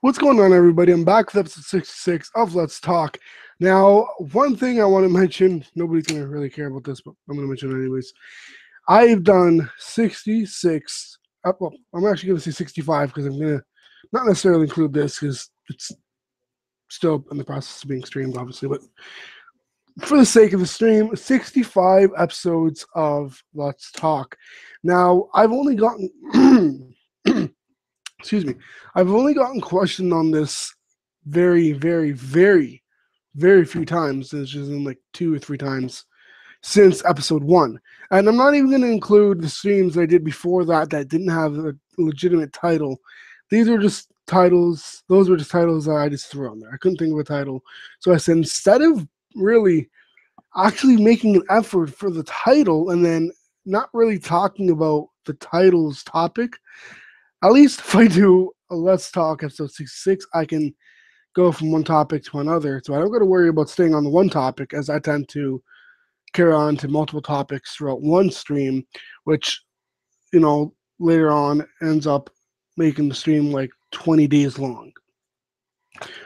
What's going on, everybody? I'm back with episode 66 of Let's Talk. Now, one thing I want to mention, nobody's going to really care about this, but I'm going to mention it anyways. I've done 66, well, I'm actually going to say 65 because I'm going to not necessarily include this because it's still in the process of being streamed, obviously, but for the sake of the stream, 65 episodes of Let's Talk. Now, I've only gotten, excuse me, I've only gotten questioned on this very, very, very, very few times. It's just in like 2 or 3 times since episode 1. And I'm not even going to include the streams I did before that didn't have a legitimate title. These were just titles. Those were just titles that I just threw on there. I couldn't think of a title. So I said, instead of really actually making an effort for the title and then not really talking about the title's topic, at least if I do a Let's Talk episode 66, I can go from one topic to another. So I don't got to worry about staying on the one topic, as I tend to carry on to multiple topics throughout one stream, which, later on ends up making the stream like 20 days long.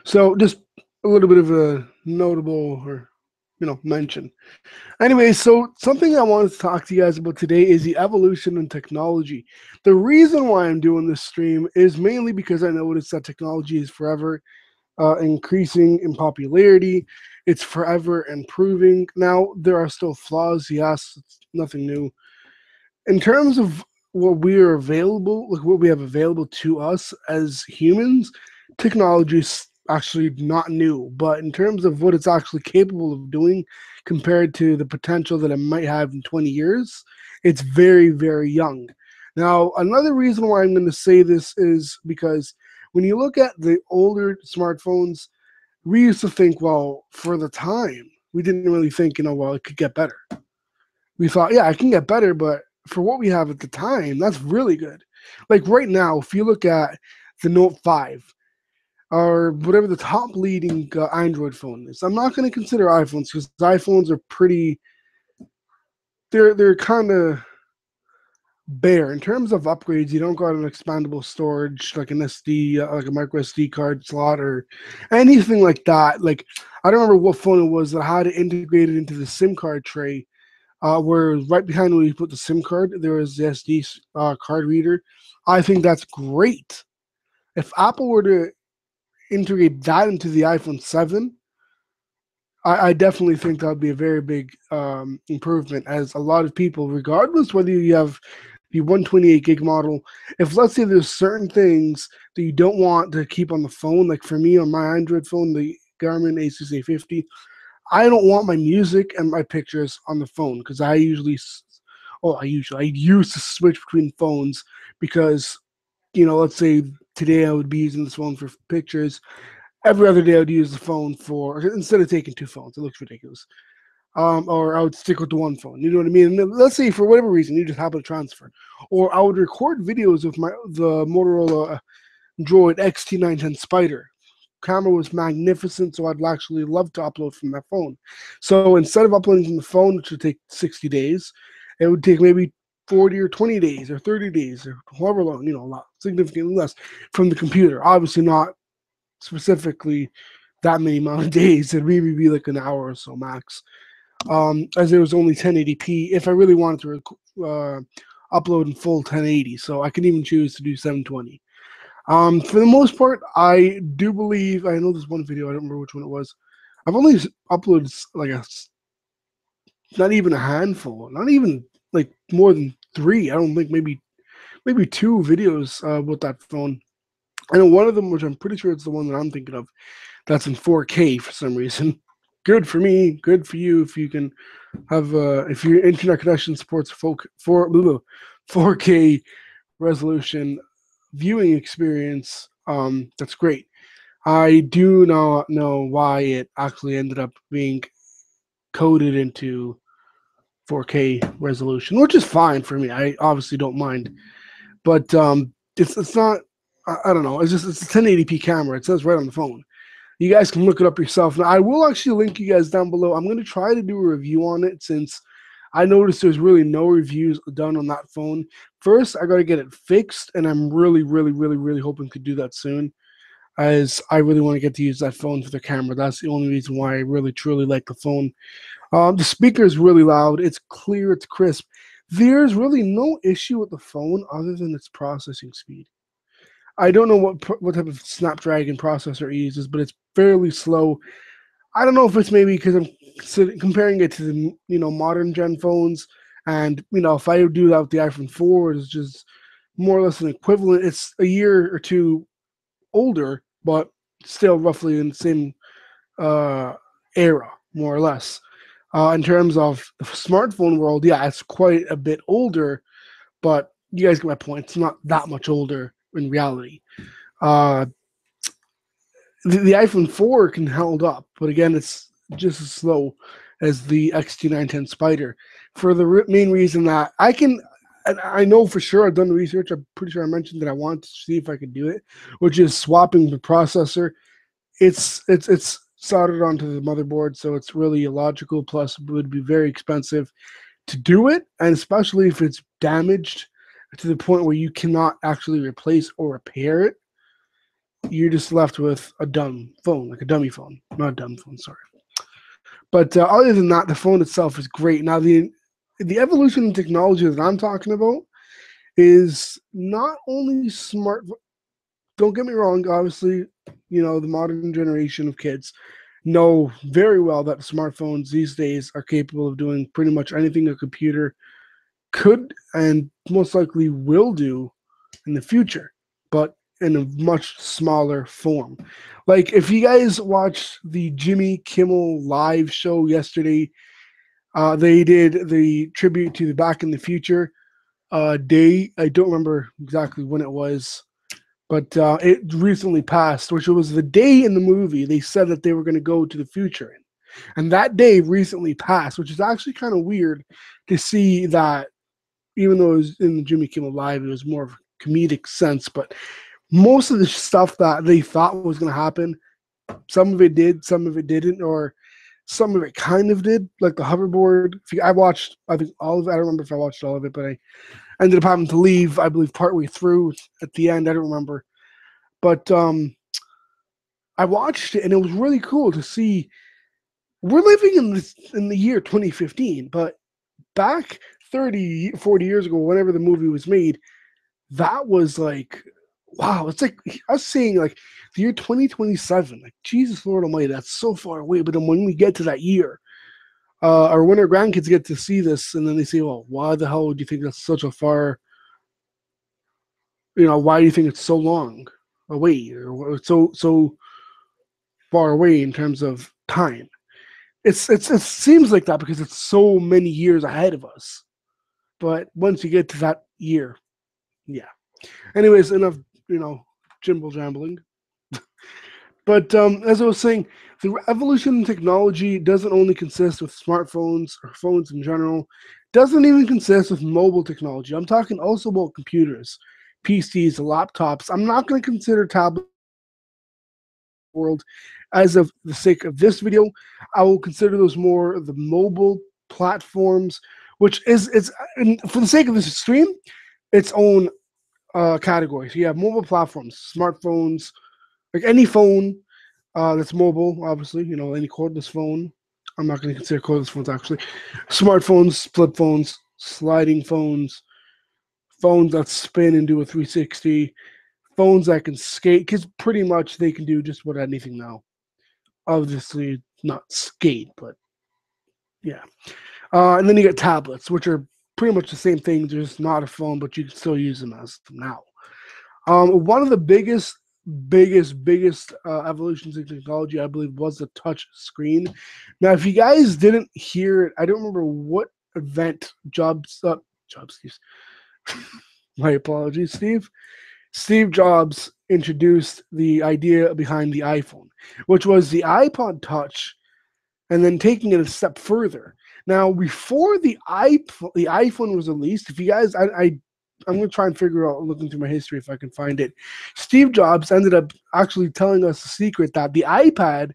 So just a little bit of a notable or mention. Anyway, so something I wanted to talk to you guys about today is the evolution in technology. The reason why I'm doing this stream is mainly because I noticed that technology is forever increasing in popularity. It's forever improving. Now, there are still flaws. Yes, it's nothing new. In terms of what we are available, like what we have available to us as humans, technology is actually not new. But in terms of what it's actually capable of doing compared to the potential that it might have in 20 years, it's very, very young. Now, another reason why I'm going to say this is because when you look at the older smartphones, we used to think, well, for the time, we didn't really think, well, it could get better. We thought, yeah, it can get better, but for what we have at the time, that's really good. Like right now, if you look at the Note 5 or whatever the top leading Android phone is, I'm not going to consider iPhones because iPhones are pretty, they're kind of bare in terms of upgrades. You don't got an expandable storage like an SD, like a micro SD card slot or anything like that. Like I don't remember what phone it was that had it integrated into the SIM card tray, where right behind where you put the SIM card, there was the SD card reader. I think that's great. If Apple were to integrate that into the iPhone 7, I definitely think that would be a very big improvement, as a lot of people, regardless whether you have the 128 gig model, if let's say there's certain things that you don't want to keep on the phone, like for me on my Android phone, the Garmin A6A50, I don't want my music and my pictures on the phone because I used to switch between phones because, let's say today I would be using this phone for pictures. Every other day I would use the phone instead of taking two phones. It looks ridiculous. Or I would stick with the one phone. You know what I mean? And let's say for whatever reason you just happen to transfer, or I would record videos with the Motorola Droid XT910 Spider. Camera was magnificent, so I'd actually love to upload from that phone. So instead of uploading from the phone, which would take 60 days, it would take maybe 40 or 20 days or 30 days or however long, a lot, significantly less from the computer. Obviously not specifically that many amount of days. It'd maybe be like an hour or so max. As it was only 1080p if I really wanted to upload in full 1080. So I can even choose to do 720. For the most part, I do believe, I know there's one video, I don't remember which one it was. I've only uploaded like not even a handful, not even like more than 3. I don't think maybe 2 videos with that phone. I know one of them, which I'm pretty sure it's the one that I'm thinking of, that's in 4K for some reason. Good for me, good for you if you can have if your internet connection supports 4K resolution viewing experience. That's great. I do not know why it actually ended up being coded into 4K resolution, which is fine for me. I obviously don't mind, but it's not. I don't know. It's a 1080p camera. It says right on the phone. You guys can look it up yourself. Now, I will actually link you guys down below. I'm going to try to do a review on it since I noticed there's really no reviews done on that phone. First, I got to get it fixed, and I'm really, really, really, really hoping to do that soon. as I really want to get to use that phone for the camera. That's the only reason why I really truly like the phone. The speaker is really loud. It's clear. It's crisp. There's really no issue with the phone other than its processing speed. I don't know what type of Snapdragon processor it uses, but it's fairly slow. I don't know if it's maybe because I'm comparing it to the modern gen phones, and if I do that with the iPhone 4, it's just more or less an equivalent. It's a year or two older, but still roughly in the same uh, era, more or less. In terms of the smartphone world, yeah, it's quite a bit older, but you guys get my point. It's not that much older in reality. Uh, the iPhone 4 can hold up, but again, it's just as slow as the XT910 Spider for the main reason that I know for sure I've done the research. I'm pretty sure I mentioned that I want to see if I could do it, which is swapping the processor. It's soldered onto the motherboard, so it's really illogical. Plus, it would be very expensive to do it, and especially if it's damaged to the point where you cannot actually replace or repair it, you're just left with a dumb phone, like a dummy phone, not a dumb phone. Sorry, but other than that, the phone itself is great. Now the evolution in technology that I'm talking about is not only smart. Don't get me wrong. Obviously, the modern generation of kids know very well that smartphones these days are capable of doing pretty much anything a computer could and most likely will do in the future, but in a much smaller form. Like if you guys watched the Jimmy Kimmel live show yesterday, they did the tribute to the Back in the Future day. I don't remember exactly when it was, but it recently passed, which was the day in the movie they said that they were going to go to the future in. And that day recently passed, which is actually kind of weird to see that, even though it was in the Jimmy Kimmel Live, it was more of a comedic sense. But most of the stuff that they thought was going to happen, some of it did, some of it didn't, or some of it kind of did, like the hoverboard. I watched, I think, all of it. I don't remember if I watched all of it, but I ended up having to leave, I believe, partway through at the end. I don't remember. But I watched it, and it was really cool to see. We're living in the year 2015, but back 30, 40 years ago, whenever the movie was made, that was like, wow, it's like us saying like the year 2027, like Jesus Lord Almighty, that's so far away. But then when we get to that year, or when our grandkids get to see this, and then they say, well, why the hell would you think that's such a far, why do you think it's so long away, or so far away in terms of time? It seems like that because it's so many years ahead of us. But once you get to that year, yeah. Anyways, enough, jimble jambling. But as I was saying, the evolution in technology doesn't only consist with smartphones or phones in general. Doesn't even consist with mobile technology. I'm talking also about computers, PCs, laptops. I'm not going to consider tablets world. As of the sake of this video, I will consider those more the mobile platforms, which is for the sake of this stream, its own category. So you have mobile platforms, smartphones, like any phone that's mobile, obviously, any cordless phone. I'm not going to consider cordless phones actually. Smartphones, flip phones, sliding phones, phones that spin and do a 360, phones that can skate, because pretty much they can do just about anything now. Obviously, not skate, but yeah. And then you get tablets, which are pretty much the same thing. They're just not a phone, but you can still use them as them now. One of the biggest evolutions in technology, I believe, was the touch screen. Now, if you guys didn't hear it, I don't remember what event Jobs, Steve. My apologies, Steve. Steve Jobs introduced the idea behind the iPhone, which was the iPod Touch, and then taking it a step further. Now, before the iPhone was released, if you guys, I'm going to try and figure out, looking through my history, if I can find it. Steve Jobs ended up actually telling us the secret that the iPad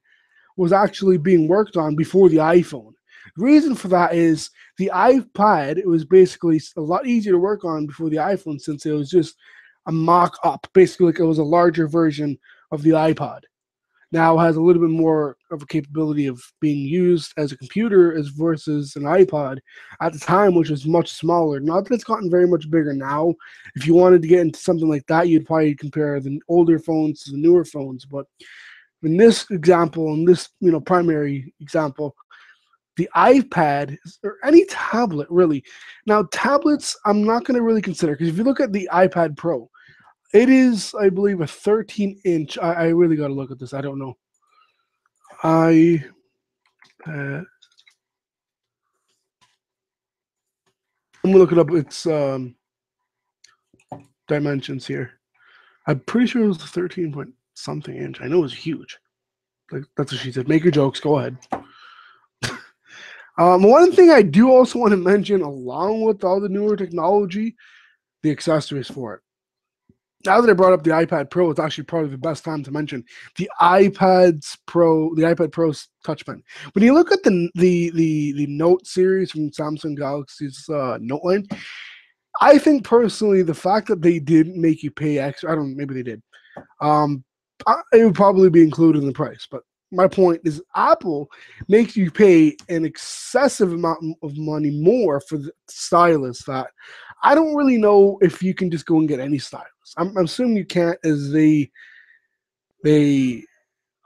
was actually being worked on before the iPhone. The reason for that is the iPad, it was basically a lot easier to work on before the iPhone, since it was just a mock-up. Basically, like it was a larger version of the iPod. Now has a little bit more of a capability of being used as a computer as versus an iPod at the time, which was much smaller. Not that it's gotten very much bigger now. If you wanted to get into something like that, you'd probably compare the older phones to the newer phones. But in this example, in this primary example, the iPad or any tablet really. Now tablets, I'm not going to really consider because if you look at the iPad Pro, it is, I believe, a 13-inch. I really got to look at this. I don't know. iPad. I'm gonna look it up. It's dimensions here. I'm pretty sure it was 13 point something inch. I know it was huge. Like, that's what she said. Make your jokes. Go ahead. One thing I do also want to mention, along with all the newer technology, the accessories for it. Now that I brought up the iPad Pro, it's actually probably the best time to mention the iPad Pro's Touch Pen. When you look at the Note series from Samsung Galaxy's Note line, I think personally the fact that they didn't make you pay extra, I don't know, maybe they did. It would probably be included in the price, but my point is Apple makes you pay an excessive amount of money more for the stylus that I don't really know if you can just go and get any stylus. I'm assuming you can't, as they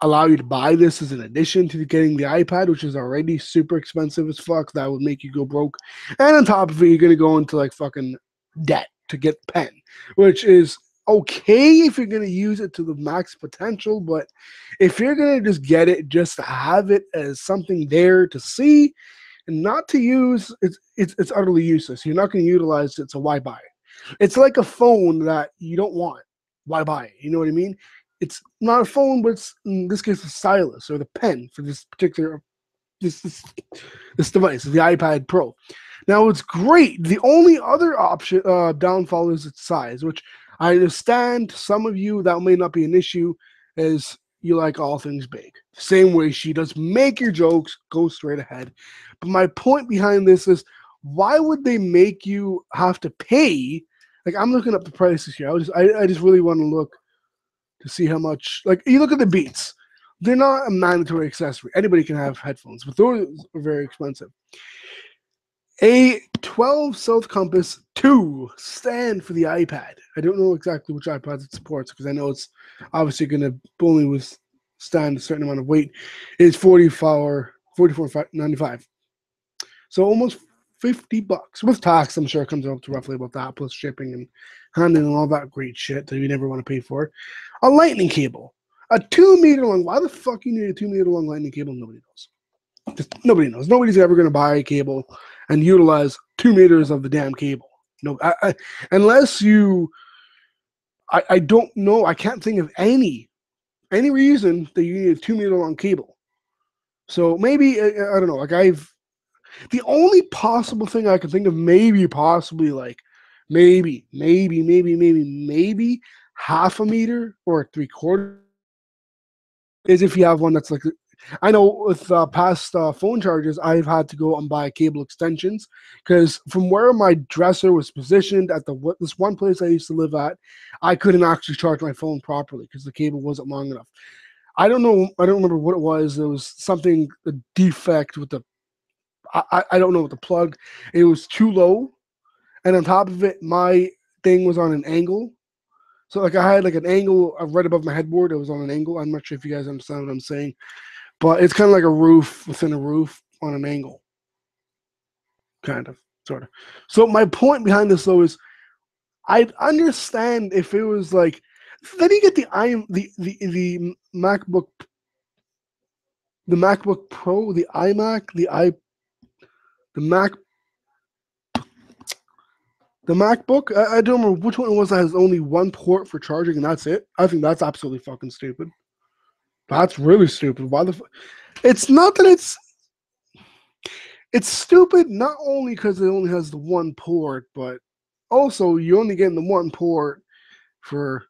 allow you to buy this as an addition to getting the iPad, which is already super expensive as fuck. That would make you go broke. And on top of it, you're going to go into like fucking debt to get the pen, which is okay if you're going to use it to the max potential. But if you're going to just get it just to have it as something there to see and not to use, it's utterly useless. You're not going to utilize it, so why buy it? It's like a phone that you don't want. Why buy it? You know what I mean? It's not a phone, but it's, in this case, a stylus or the pen for this particular this device, the iPad Pro. Now it's great. The only other option downfall is its size, which I understand some of you that may not be an issue, as you like all things big. Same way she does. Make your jokes, go straight ahead. But my point behind this is, why would they make you have to pay? Like, I'm looking up the prices here. I just really want to look to see how much. Like, you look at the Beats. They're not a mandatory accessory. Anybody can have headphones, but those are very expensive. A 12 South Compass 2 stand for the iPad. I don't know exactly which iPads it supports because I know it's obviously going to only withstand a certain amount of weight. It's $44.95. So almost $50 with tax. I'm sure it comes out to roughly about that, plus shipping and handling and all that great shit that you never want to pay for. A lightning cable, a 2 meter long. Why the fuck you need a 2 meter long lightning cable? Nobody knows. Just nobody knows. Nobody's ever going to buy a cable and utilize 2 meters of the damn cable. No, unless you. I don't know. I can't think of any reason that you need a 2 meter long cable. So maybe I don't know. Like the only possible thing I can think of, maybe half a meter or 3/4 is if you have one that's like. I know with past phone chargers, I've had to go and buy cable extensions because from where my dresser was positioned at this one place I used to live at, I couldn't actually charge my phone properly because the cable wasn't long enough. I don't know. I don't remember what it was. There was something, a defect with the. I don't know, with the plug. It was too low, and on top of it, my thing was on an angle. So like I had like an angle right above my headboard. It was on an angle. I'm not sure if you guys understand what I'm saying. But it's kind of like a roof within a roof on an angle. Kind of, sort of. So my point behind this, though, is I'd understand if it was like, then you get the MacBook, the MacBook Pro, the iMac, the Mac, the MacBook. I don't remember which one it was that has only one port for charging and that's it. I think that's absolutely fucking stupid. That's really stupid. Why the? It's not that it's stupid not only because it only has the one port, but also you're only getting the one port for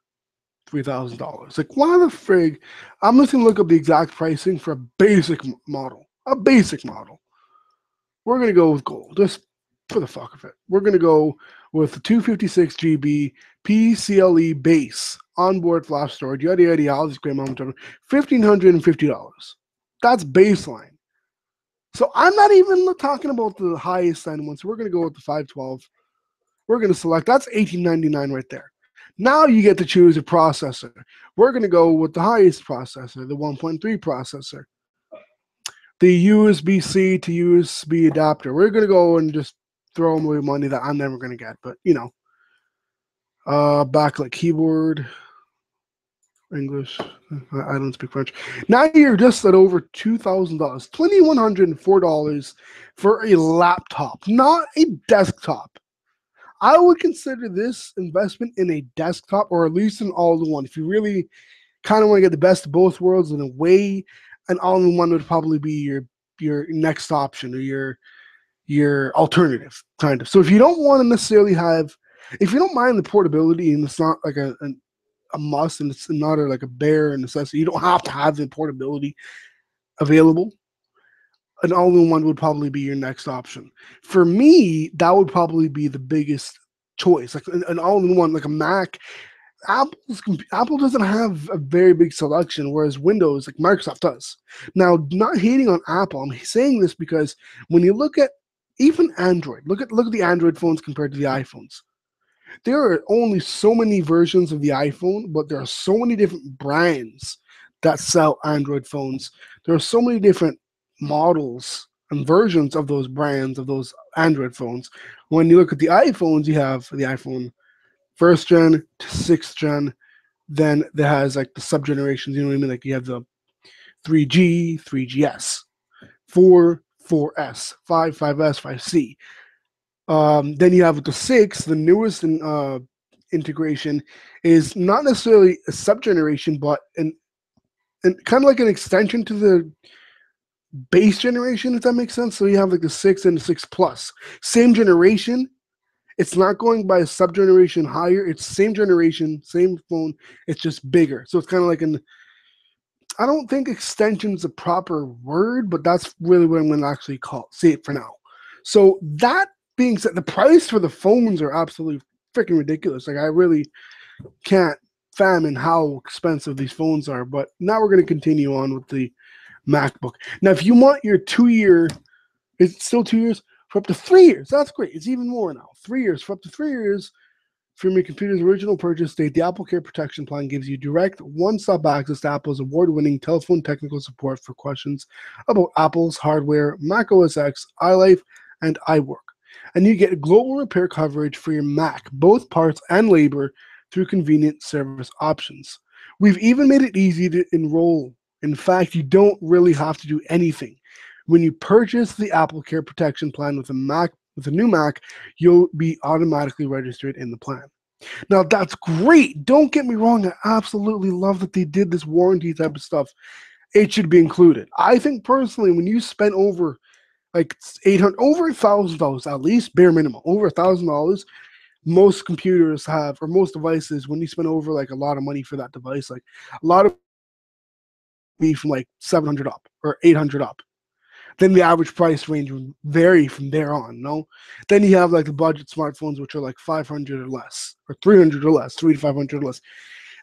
$3,000. Like, why the frig? I'm just gonna look up the exact pricing for a basic model. A basic model. We're gonna go with gold. Just for the fuck of it, we're going to go with the 256 GB PCLE base onboard flash storage, yada yada yada, all these great moments, $1,550. That's baseline. So I'm not even talking about the highest end one. So we're going to go with the 512. We're going to select, that's $1,899 right there. Now you get to choose a processor. We're going to go with the highest processor, the 1.3 processor. The USB-C to USB adapter. We're going to go and just throw away money that I'm never going to get. But, you know, backlit keyboard, English. I don't speak French. Now you're just at over $2,000, $2,104 for a laptop, not a desktop. I would consider this investment in a desktop, or at least an all-in-one. If you really kind of want to get the best of both worlds, in a way, an all-in-one would probably be your next option, or your alternative, kind of. So if you don't want to necessarily have, if you don't mind the portability, and it's not like a must, and it's not like a bare necessity, you don't have to have the portability available, an all-in-one would probably be your next option. For me, that would probably be the biggest choice, like an all-in-one, like a Mac. Apple doesn't have a very big selection, whereas Windows, like Microsoft, does. Now, not hating on Apple, I'm saying this because when you look at even Android, look at the Android phones compared to the iPhones. There are only so many versions of the iPhone, but there are so many different brands that sell Android phones. There are so many different models and versions of those brands of those Android phones. When you look at the iPhones, you have the iPhone first gen to sixth gen. Then there has like the sub generations. You know what I mean? Like you have the 3G, 3GS, 4, 4S, 5, 5S, 5C. Then you have the 6, the newest integration is not necessarily a sub generation, but an kind of like an extension to the base generation, if that makes sense. So you have like the 6 and the 6 Plus, same generation. It's not going by a sub generation higher. It's same generation, same phone. It's just bigger. So it's kind of like I don't think extension is a proper word, but that's really what I'm going to actually say it for now. So that being said, the price for the phones are absolutely freaking ridiculous. Like I really can't fathom how expensive these phones are. But now we're going to continue on with the MacBook. Now, if you want your 2-year, it's still 2 years, for up to 3 years. That's great. It's even more now. 3 years. For up to 3 years from your computer's original purchase date, the Apple Care Protection Plan gives you direct one-stop access to Apple's award-winning telephone technical support for questions about Apple's hardware, Mac OS X, iLife, and iWork. And you get global repair coverage for your Mac, both parts and labor, through convenient service options. We've even made it easy to enroll. In fact, you don't really have to do anything. When you purchase the Apple Care Protection Plan with a new Mac, you'll be automatically registered in the plan. Now, that's great. Don't get me wrong. I absolutely love that they did this warranty type of stuff. It should be included. I think personally, when you spend over like $800, over $1,000 at least, bare minimum, over $1,000, most computers have, or most devices, when you spend over like a lot of money for that device, like a lot of be from like 700 up or 800 up. Then the average price range would vary from there on, no? Then you have like the budget smartphones, which are like 500 or less, or 300 or less, 3 to 500 or less.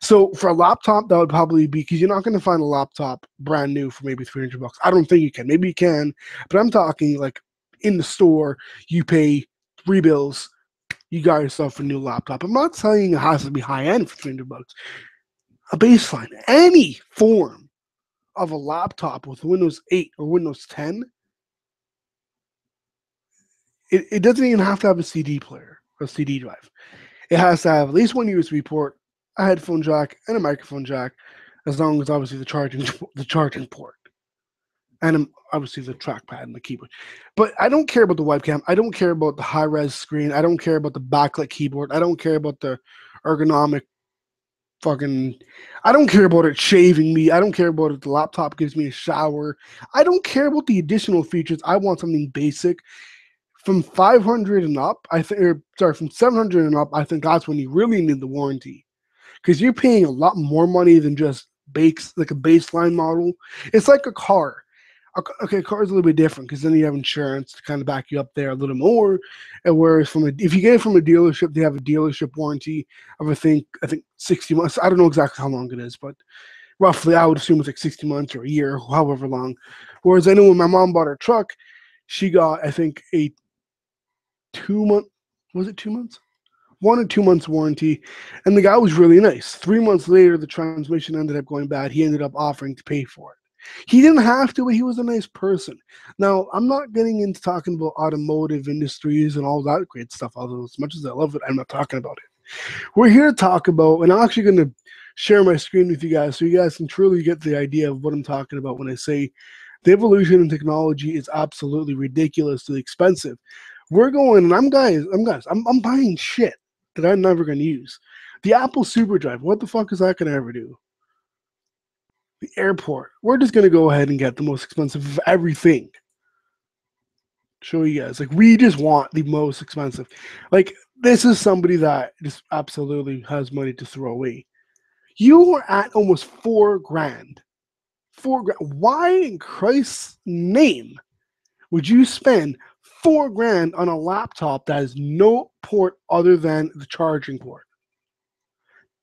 So for a laptop, that would probably be, because you're not going to find a laptop brand new for maybe $300. I don't think you can. Maybe you can, but I'm talking like in the store, you pay 3 bills, you got yourself a new laptop. I'm not saying it has to be high end for $300. A baseline, any form of a laptop with Windows 8 or Windows 10, it doesn't even have to have a CD player or a CD drive. It has to have at least one USB port, a headphone jack, and a microphone jack, as long as obviously the charging port, and obviously the trackpad and the keyboard. But I don't care about the webcam. I don't care about the high-res screen. I don't care about the backlit keyboard. I don't care about the ergonomic I don't care about it shaving me. I don't care about it. The laptop gives me a shower. I don't care about the additional features. I want something basic. From 500 and up, from 700 and up, I think that's when you really need the warranty, because you're paying a lot more money than just like a baseline model. It's like a car. Okay, a car is a little bit different because then you have insurance to kind of back you up there a little more. And whereas if you get it from a dealership, they have a dealership warranty of I think 60 months. I don't know exactly how long it is, but roughly I would assume it's like 60 months or a year, however long. Whereas I know when my mom bought her truck, she got I think a 2 month, was it 2 months? 1 or 2 months warranty, and the guy was really nice. 3 months later, the transmission ended up going bad. He ended up offering to pay for it. He didn't have to, but he was a nice person. Now, I'm not getting into talking about automotive industries and all that great stuff, although as much as I love it, I'm not talking about it. We're here to talk about, and I'm actually going to share my screen with you guys so you guys can truly get the idea of what I'm talking about when I say the evolution in technology is absolutely ridiculously expensive. We're going, and I'm buying shit that I'm never going to use. The Apple SuperDrive, what the fuck is that going to ever do? The airport, we're just going to go ahead and get the most expensive of everything. Show you guys, like, we just want the most expensive. Like, this is somebody that just absolutely has money to throw away. You are at almost 4 grand. 4 grand. Why in Christ's name would you spend 4 grand on a laptop that has no port other than the charging port?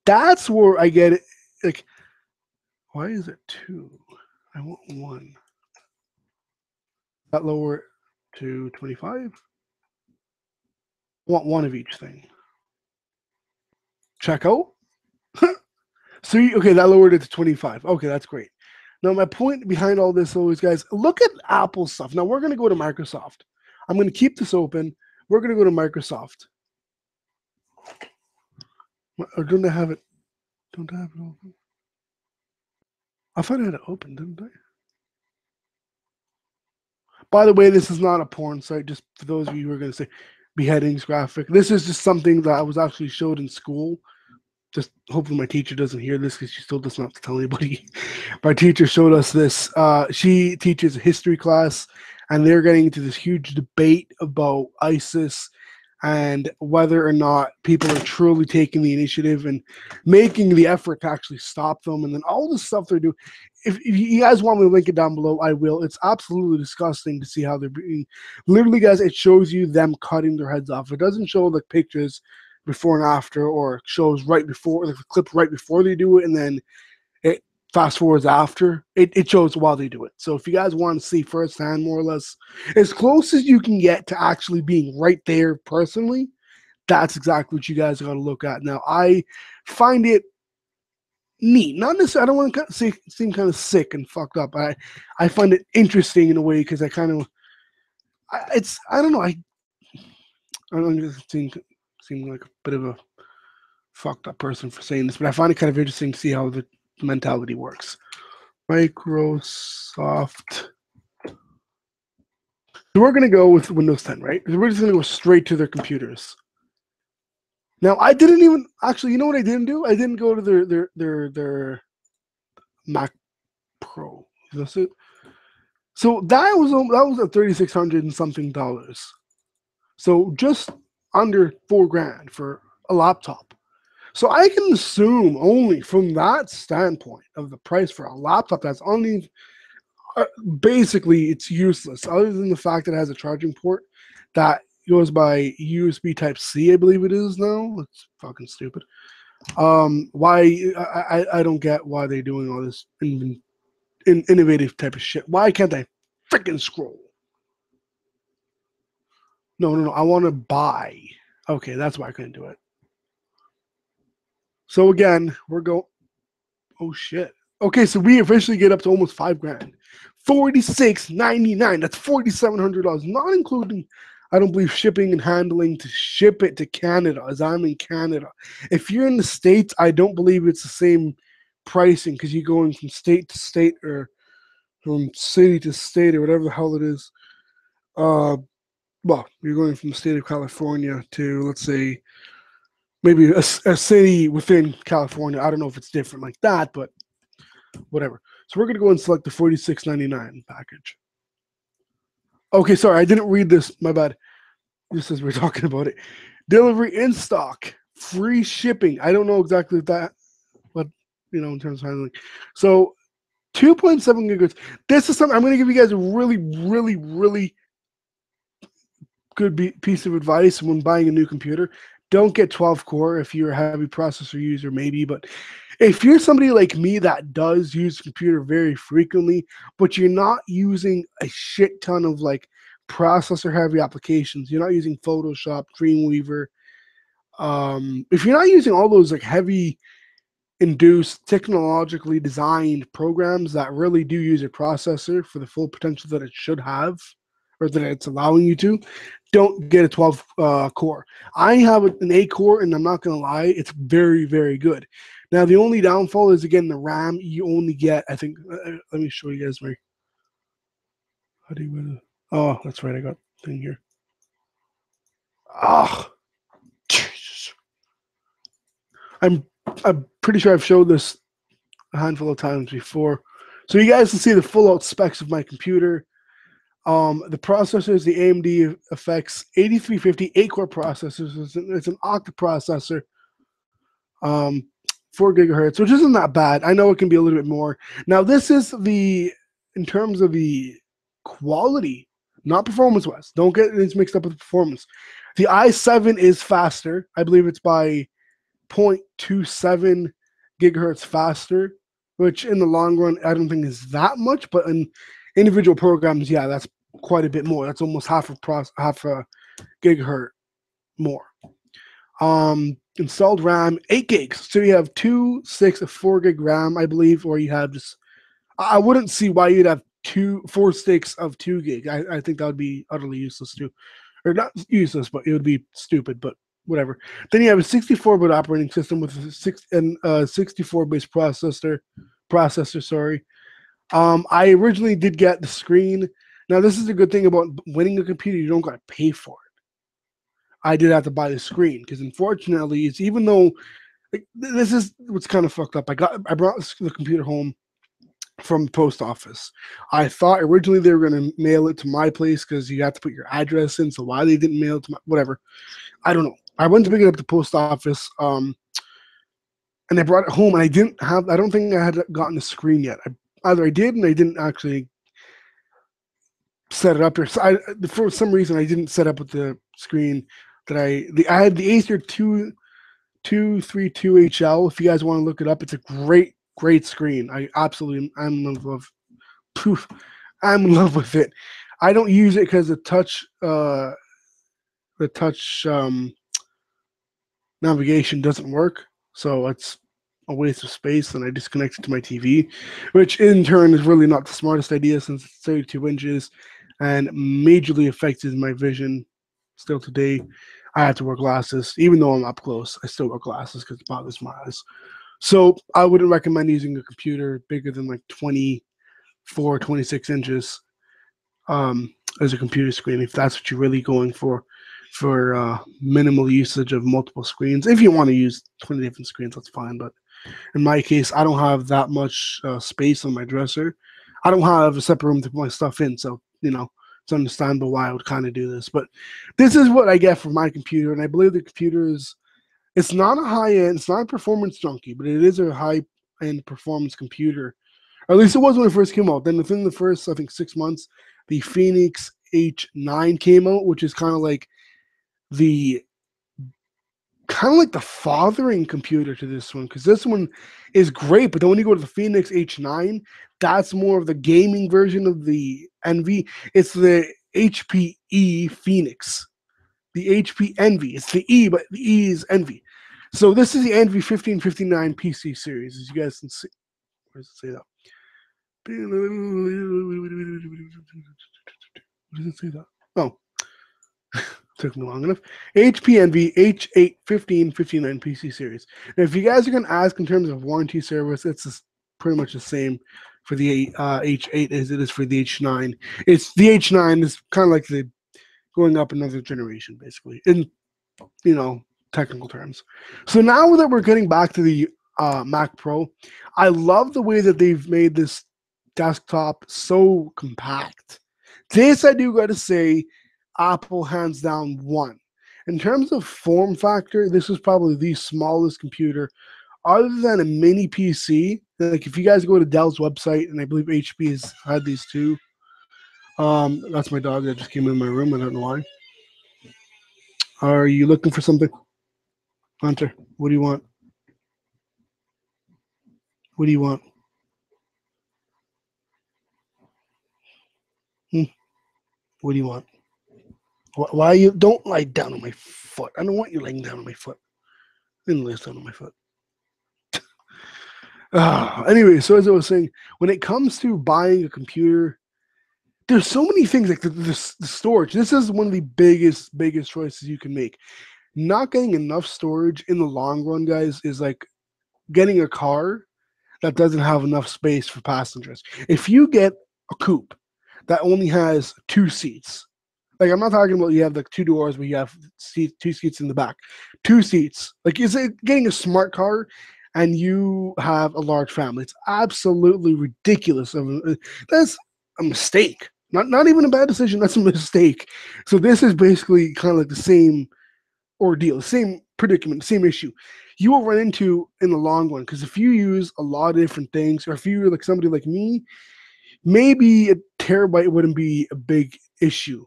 That's where I get it. Like, why is it 2? I want 1. That lower to 25. I want 1 of each thing. Check out. So okay, that lowered it to 25. Okay, that's great. Now my point behind all this always, guys, look at Apple stuff. Now we're gonna go to Microsoft. I'm gonna keep this open. We're gonna go to Microsoft. Or don't I have it? Don't I have it open? I thought I had it open, didn't I? By the way, this is not a porn site, just for those of you who are going to say beheadings graphic. This is just something that I was actually showed in school. Just hopefully my teacher doesn't hear this because she still does not have to tell anybody. My teacher showed us this. She teaches a history class, and they're getting into this huge debate about ISIS and whether or not people are truly taking the initiative and making the effort to actually stop them. And then all the stuff they're doing. If you guys want me to link it down below, I will. It's absolutely disgusting to see how they're being. Literally, guys, it shows you them cutting their heads off. It doesn't show the pictures before and after, or shows right before, like the clip right before they do it, and then it fast forwards after. It shows while they do it. So if you guys want to see firsthand, more or less, as close as you can get to actually being right there personally, that's exactly what you guys got to look at. Now, I find it neat. Not necessarily, I don't want to seem kind of sick and fucked up. I find it interesting in a way because I kind of, I don't know. I don't just seem like a bit of a fucked up person for saying this, but I find it kind of interesting to see how the mentality works. Microsoft. So we're going to go with Windows 10, right? We're just going to go straight to their computers. Now, I didn't even actually. You know what I didn't do? I didn't go to their Mac Pro. That's it. So that was at $3,600 and something dollars. So just under 4 grand for a laptop. So I can assume only from that standpoint of the price for a laptop that's only basically it's useless, other than the fact that it has a charging port that goes by USB Type C, I believe it is now. It's fucking stupid. Why I don't get why they're doing all this innovative type of shit. Why can't I freaking scroll? No. I want to buy. Okay, that's why I couldn't do it. So again, we're going. Oh shit. Okay, so we officially get up to almost 5 grand. $46.99. That's $4,700, not including, I don't believe, shipping and handling to ship it to Canada, as I'm in Canada. If you're in the States, I don't believe it's the same pricing because you're going from state to state or from city to state or whatever the hell it is. Well, you're going from the state of California to, let's say, maybe a city within California. I don't know if it's different like that, but whatever. So we're going to go and select the $46.99 package. Okay, sorry, I didn't read this. My bad. Just as we're talking about it. Delivery in stock, free shipping. I don't know exactly what, in terms of handling. So 2.7 gigahertz. This is something I'm going to give you guys a really, really, really good piece of advice when buying a new computer. Don't get 12 core if you're a heavy processor user, maybe. But if you're somebody like me that does use the computer very frequently, but you're not using a shit ton of like processor heavy applications, you're not using Photoshop, Dreamweaver. If you're not using all those like heavy induced, technologically designed programs that really do use a processor for the full potential that it should have, or that it's allowing you to, don't get a 12 core. I have an 8 core, and I'm not going to lie, it's very, very good. Now, the only downfall is, again, the RAM. You only get, I think, let me show you guys my, how do you, oh, that's right, I got the thing here. Oh, Jesus. I'm pretty sure I've showed this a handful of times before. So you guys can see the full out specs of my computer. The processor is the AMD FX 8350 8-core processor. It's an octa processor, 4 gigahertz, which isn't that bad. I know it can be a little bit more. Now, this is in terms of the quality, not performance-wise. Don't get it mixed up with performance. The i7 is faster. I believe it's by 0.27 gigahertz faster, which in the long run, I don't think is that much, but in individual programs, yeah, that's quite a bit more. That's almost half a gigahertz more. Installed RAM, 8 gigs. So you have 2, 6, 4 gig RAM, I believe, or you have just, I wouldn't see why you'd have 4 sticks of 2 gig. I think that would be utterly useless too. Or not useless, but it would be stupid, but whatever. Then you have a 64-bit operating system with a 64-bit processor, sorry. I originally did get the screen. Now, this is a good thing about winning a computer. You don't got to pay for it. I did have to buy the screen because, unfortunately, it's even though this is what's kind of fucked up. I brought the computer home from the post office. I thought originally they were going to mail it to my place because you have to put your address in. So why they didn't mail it to my, whatever, I don't know. I went to pick it up at the post office, and I brought it home, and I don't think I had gotten the screen yet. Either I did, and I didn't actually set it up here. So for some reason, I didn't set up with the screen that I had the Acer 232 HL. If you guys want to look it up, it's a great screen. I'm in love. Poof, I'm in love with it. I don't use it because the touch navigation doesn't work, so it's a waste of space, and I disconnect it to my TV, which in turn is really not the smartest idea since it's 32 inches and majorly affected my vision still today. I have to wear glasses. Even though I'm up close, I still wear glasses because it bothers my eyes. So I wouldn't recommend using a computer bigger than like 24, 26 inches as a computer screen if that's what you're really going for minimal usage of multiple screens. If you want to use 20 different screens, that's fine. But in my case, I don't have that much space on my dresser. I don't have a separate room to put my stuff in. So, it's understandable why I would kind of do this. But this is what I get for my computer. And I believe the computer it's not a high-end, it's not a performance junkie, but it is a high-end performance computer. Or at least it was when it first came out. Then within the first, I think, 6 months, the Phoenix H9 came out, which is kind of like the fathering computer to this one, because this one is great, but then when you go to the Phoenix H9, that's more of the gaming version of the Envy. It's the HPE Phoenix, the HP Envy. It's the E, but the E is Envy. So this is the Envy 1559 PC series, as you guys can see. Where does it say that? What does it say that? Oh. Took me long enough. HP Envy H8 1559 PC series. Now, if you guys are going to ask in terms of warranty service, it's pretty much the same for the H8 as it is for the H9. It's the H9 is kind of like the going up another generation, basically, in technical terms. So now that we're getting back to the Mac Pro, I love the way that they've made this desktop so compact. This I do got to say. Apple hands down won. In terms of form factor, this is probably the smallest computer, other than a mini PC, Like if you guys go to Dell's website, and I believe HP has had these too. That's my dog that just came in my room. I don't know why. Are you looking for something, Hunter? What do you want? What do you want? Hmm? What do you want? Why you don't lie down on my foot? I don't want you laying down on my foot. I didn't lay down on my foot. Anyway, so as I was saying, when it comes to buying a computer, there's so many things like the storage. This is one of the biggest choices you can make. Not getting enough storage in the long run, guys, is like getting a car that doesn't have enough space for passengers. If you get a coupe that only has 2 seats, like I'm not talking about you have like 2 doors where you have 2 seats in the back, 2 seats. Like is it getting a smart car and you have a large family? It's absolutely ridiculous. That's a mistake. Not even a bad decision. That's a mistake. So this is basically kind of like the same ordeal, same predicament, same issue you will run into in the long run. Because if you use a lot of different things, or if you're like somebody like me, maybe a terabyte wouldn't be a big issue.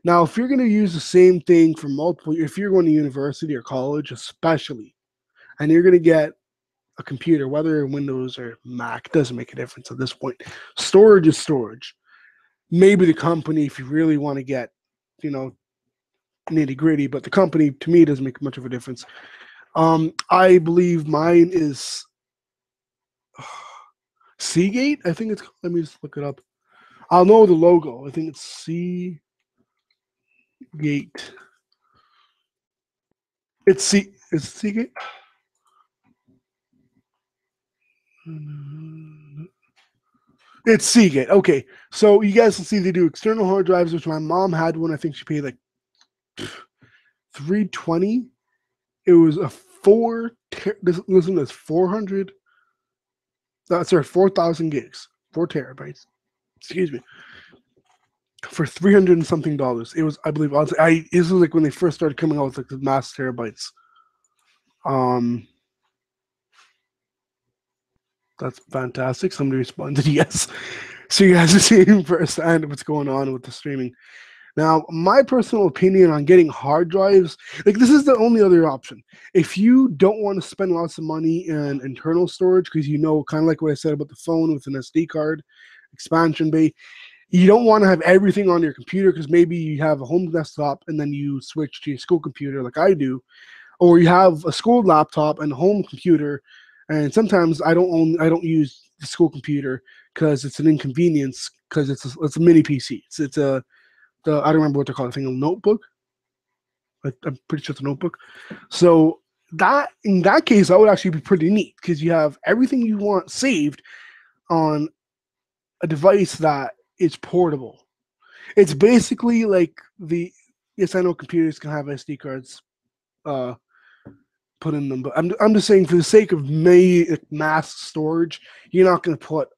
Now, if you're going to use the same thing for multiple, if you're going to university or college, especially, and you're going to get a computer, whether Windows or Mac, doesn't make a difference at this point. Storage is storage. Maybe the company, if you really want to get, you know, nitty gritty, but the company to me doesn't make much of a difference. I believe mine is Seagate. I think it's. Let me just look it up. I'll know the logo. I think it's Seagate. It's Seagate. It's Seagate. Okay, so you guys can see they do external hard drives, which my mom had one. I think she paid like $320. It was a listen to this 400. Sorry, 4,000 gigs, 4 terabytes. Excuse me, for 300 and something dollars. It was, I believe, this was like when they first started coming out with like the mass terabytes. Um, that's fantastic. Somebody responded yes. So you guys are seeing firsthand what's going on with the streaming. Now, my personal opinion on getting hard drives, like this is the only other option. If you don't want to spend lots of money in internal storage, because you know, kind of like what I said about the phone with an SD card, expansion bay, you don't want to have everything on your computer because maybe you have a home desktop and then you switch to your school computer like I do, or you have a school laptop and a home computer. And sometimes I don't use the school computer because it's an inconvenience because it's a mini PC. It's a I don't remember what they're called. I think a notebook. I'm pretty sure it's a notebook. So that in that case, that would actually be pretty neat because you have everything you want saved on a device that is portable. It's basically like yes, I know computers can have SD cards uh, put in them, but I'm just saying for the sake of mass storage, you're not going to put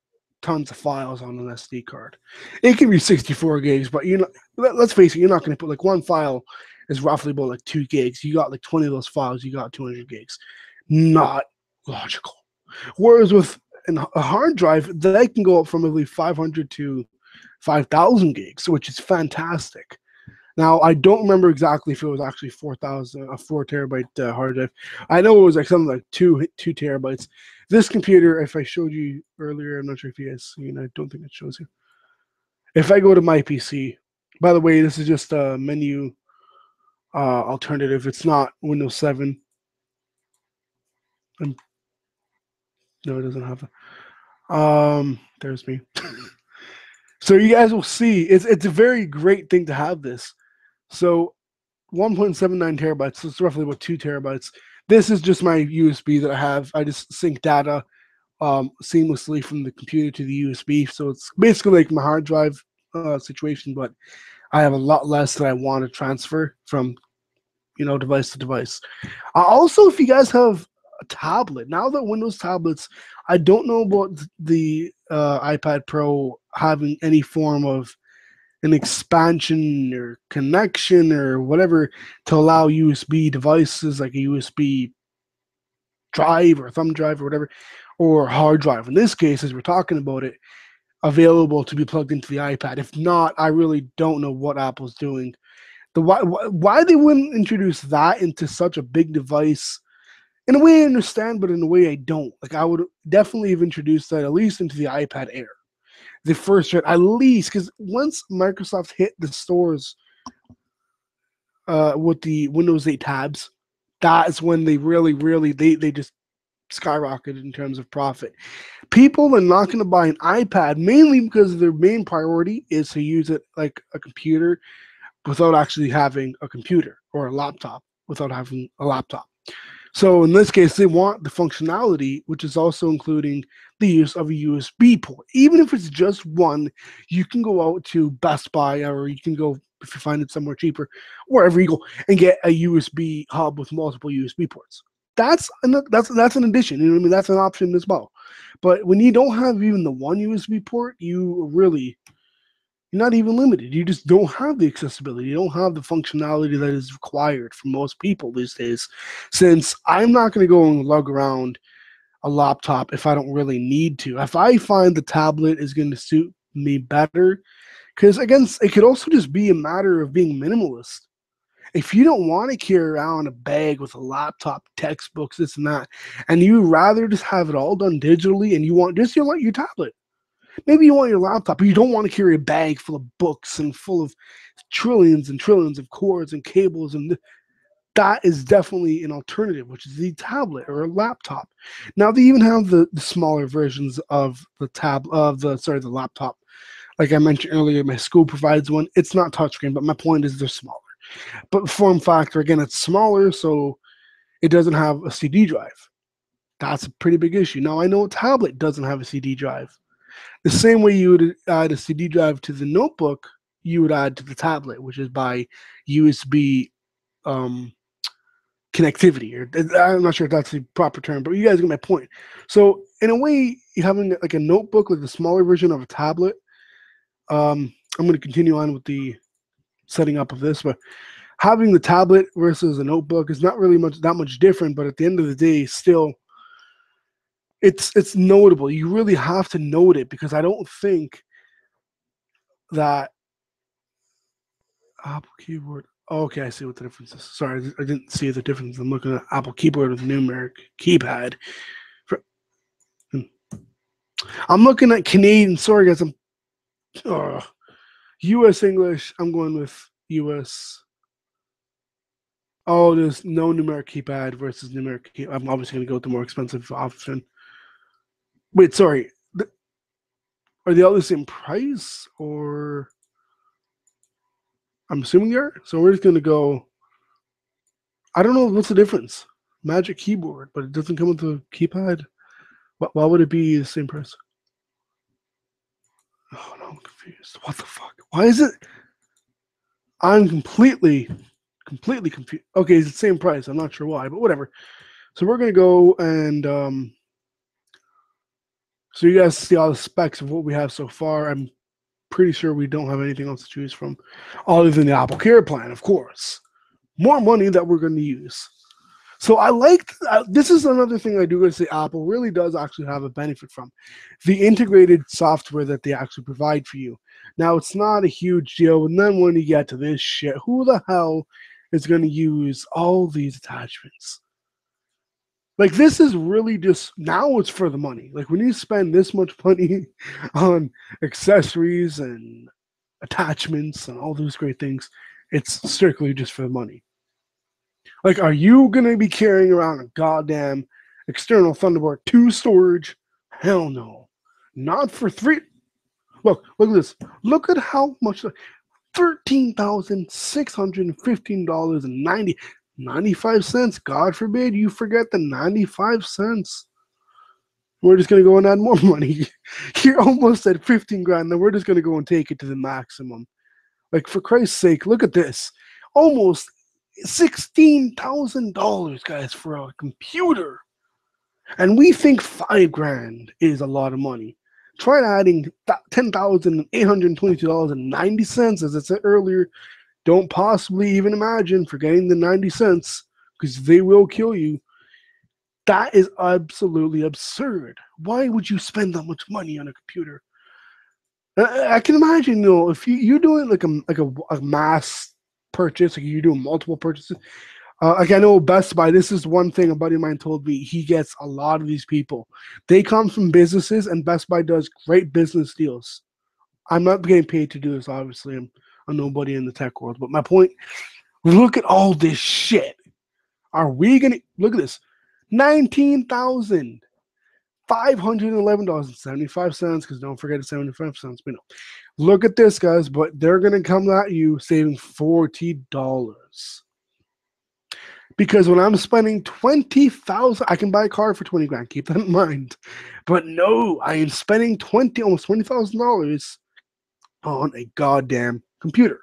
tons of files on an SD card. It can be 64 gigs, but let's face it, you're not going to put like one file is roughly about like 2 gigs. You got like 20 of those files, you got 200 gigs. Not logical. Whereas with a hard drive, they can go up from I believe 500 to 5,000 gigs, which is fantastic. Now, I don't remember exactly if it was actually 4,000, a 4 terabyte hard drive. I know it was like something like two terabytes. This computer, if I showed you earlier, I'm not sure if you guys seen. I don't think it shows you. If I go to my PC, by the way, this is just a menu alternative. It's not Windows 7. No, it doesn't have it. There's me. So you guys will see. It's a very great thing to have this. So 1.79 terabytes, so it's roughly about 2 terabytes. This is just my USB that I have. I just sync data seamlessly from the computer to the USB. So it's basically like my hard drive situation, but I have a lot less that I want to transfer from, device to device. Also, if you guys have a tablet, now that Windows tablets, I don't know about the iPad Pro having any form of an expansion or connection or whatever to allow USB devices like a USB drive or thumb drive or whatever, or hard drive. In this case, as we're talking about it, available to be plugged into the iPad. If not, I really don't know what Apple's doing. Why they wouldn't introduce that into such a big device. In a way, I understand, but in a way, I don't. Like, I would definitely have introduced that at least into the iPad Air, the first gen, at least, because once Microsoft hit the stores with the Windows 8 tabs, that's when they really they just skyrocketed in terms of profit. People are not going to buy an iPad mainly because their main priority is to use it like a computer without actually having a computer, or a laptop without having a laptop. So in this case, they want the functionality, which is also including the use of a USB port. Even if it's just one, you can go out to Best Buy, or you can go, if you find it somewhere cheaper, wherever you go, and get a USB hub with multiple USB ports. That's an addition. You know what I mean? That's an option as well. But when you don't have even the one USB port, you're not even limited. You just don't have the accessibility. You don't have the functionality that is required for most people these days. Since I'm not going to go and lug around a laptop if I don't really need to. If I find the tablet is going to suit me better, because again, it could also just be a matter of being minimalist. If you don't want to carry around a bag with a laptop, textbooks, this and that, and you rather just have it all done digitally, and you want just your tablet. Maybe you want your laptop, but you don't want to carry a bag full of books and full of trillions and trillions of cords and cables, and that is definitely an alternative, which is the tablet or a laptop. Now they even have the smaller versions of the laptop. Like I mentioned earlier, my school provides one. It's not touchscreen, but my point is they're smaller. But form factor, again, it's smaller, so it doesn't have a CD drive. That's a pretty big issue. Now I know a tablet doesn't have a CD drive. The same way you would add a CD drive to the notebook, you would add to the tablet, which is by USB connectivity. Or I'm not sure if that's the proper term, but you guys get my point. So in a way, you having like a notebook, like the smaller version of a tablet. I'm going to continue on with the setting up of this, but having the tablet versus a notebook is not really that much different. But at the end of the day, still, it's notable. You really have to note it, because I don't think that Apple keyboard. Oh, okay, I see what the difference is. Sorry, I didn't see the difference. I'm looking at Apple keyboard with numeric keypad. I'm looking at Canadian. Sorry, guys. U.S. English. I'm going with U.S. Oh, there's no numeric keypad versus numeric key. I'm obviously going to go with the more expensive option. Wait, sorry. Are they all the same price, or? I'm assuming they are. So we're just going to go. I don't know what's the difference. Magic keyboard, but it doesn't come with a keypad. Why would it be the same price? Oh, no, I'm confused. What the fuck? Why is it? I'm completely confused. Okay, it's the same price. I'm not sure why, but whatever. So we're going to go and so you guys see all the specs of what we have so far. I'm pretty sure we don't have anything else to choose from other than the Apple Care plan, of course. More money that we're going to use. So I like this is another thing I do going to say Apple really does actually have a benefit from the integrated software that they actually provide for you. Now, it's not a huge deal, and then when you get to this shit, who the hell is going to use all these attachments? Like, this is really just, now it's for the money. Like, when you spend this much money on accessories and attachments and all those great things, it's strictly just for the money. Like, are you going to be carrying around a goddamn external Thunderbolt 2 storage? Hell no. Not for three. Look at this. Look at how much. $13,615.95. God forbid you forget the 95 cents. We're just going to go and add more money. You're almost at 15 grand. Then we're just going to go and take it to the maximum. Like, for Christ's sake, look at this. Almost $16,000, guys, for a computer. And we think 5 grand is a lot of money. Try adding $10,822.90, as I said earlier. Don't possibly even imagine forgetting the 90 cents, because they will kill you. That is absolutely absurd. Why would you spend that much money on a computer? I can imagine, if you're doing like a mass purchase, like you're doing multiple purchases. Like I know Best Buy. This is one thing a buddy of mine told me. He gets a lot of these people. They come from businesses, and Best Buy does great business deals. I'm not getting paid to do this. Obviously, I'm a nobody in the tech world. But my point: look at all this shit. Are we gonna look at this? $19,511.75. Because don't forget the 75 cents. But no, look at this, guys. But they're gonna come at you saving $40. Because when I'm spending 20,000, I can buy a car for 20 grand. Keep that in mind. But no, I am spending almost $20,000 on a goddamn computer.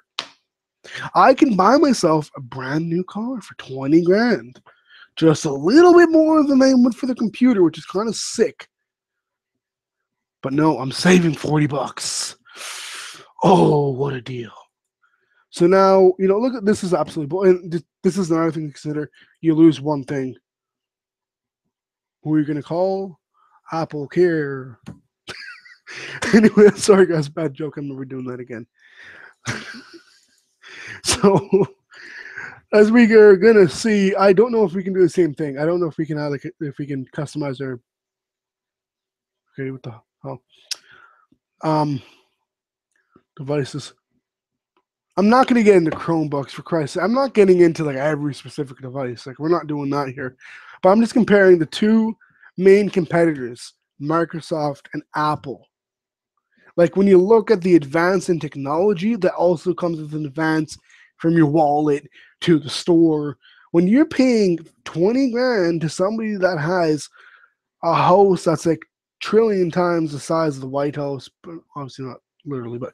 I can buy myself a brand new car for 20 grand. Just a little bit more than I would for the computer, which is kind of sick. But no, I'm saving $40. Oh, what a deal. So now, look at this is absolutely, and this is another thing to consider. You lose one thing. Who are you going to call? Apple Care. Anyway, sorry guys, bad joke. I'm never doing that again. So, as we are going to see, I don't know if we can do the same thing. I don't know if we can if we can customize our. Okay, what the hell? Devices. I'm not going to get into Chromebooks, for Christ's sake. I'm not getting into like every specific device. Like, we're not doing that here. But I'm just comparing the two main competitors, Microsoft and Apple. Like, when you look at the advance in technology, that also comes with an advance from your wallet to the store. When you're paying 20 grand to somebody that has a house that's like trillion times the size of the White House, but obviously not literally, but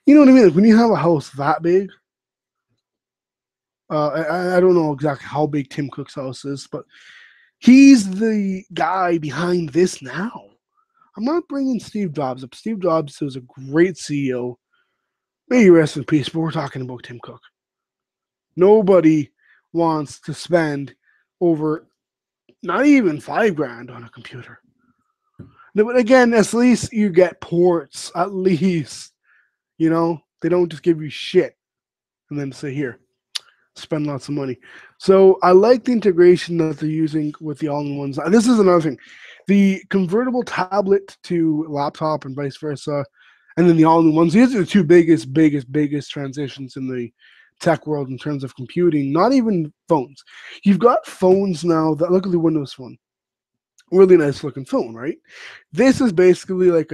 you know what I mean? Like when you have a house that big, I don't know exactly how big Tim Cook's house is, but he's the guy behind this now. I'm not bringing Steve Jobs up. Steve Jobs was a great CEO. May he rest in peace, but we're talking about Tim Cook. Nobody wants to spend over not even 5 grand on a computer. No, but again, at least you get ports. At least, they don't just give you shit and then say, here, spend lots of money. So I like the integration that they're using with the all-in-ones. This is another thing. The convertible tablet to laptop and vice versa, and then the all-in-ones. These are the two biggest transitions in the tech world in terms of computing, not even phones. You've got phones now that look at the Windows Phone. Really nice looking phone, right? This is basically like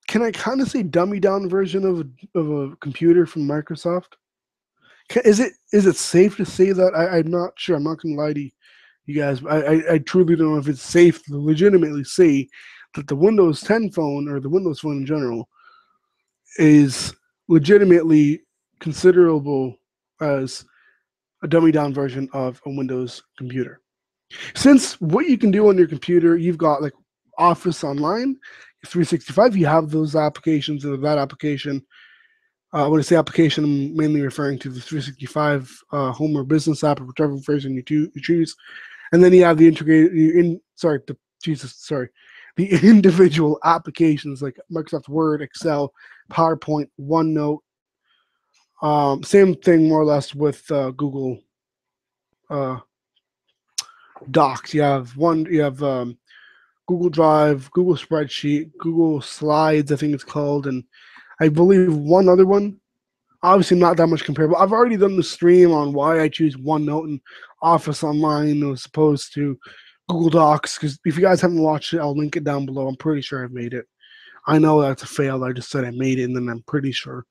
can I kind of say dummy down version of a computer from Microsoft? Is it safe to say that? I'm not sure. I'm not going to lie to you guys. I truly don't know if it's safe to legitimately say that the Windows 10 phone or the Windows Phone in general is legitimately considerable as a dummy down version of a Windows computer. Since what you can do on your computer, you've got like Office Online, 365, you have those applications and that application. When I say application, I'm mainly referring to the 365 home or business app, or whichever version you choose. And then you have the the individual applications like Microsoft Word, Excel, PowerPoint, OneNote. Same thing more or less with Google Docs. You have Google Drive, Google Spreadsheet, Google Slides, I think it's called, and I believe one other one. Obviously, not that much comparable. I've already done the stream on why I choose OneNote and Office Online as opposed to Google Docs. Because if you guys haven't watched it, I'll link it down below. I'm pretty sure I've made it. I know that's a fail. I just said I made it, and then I'm pretty sure.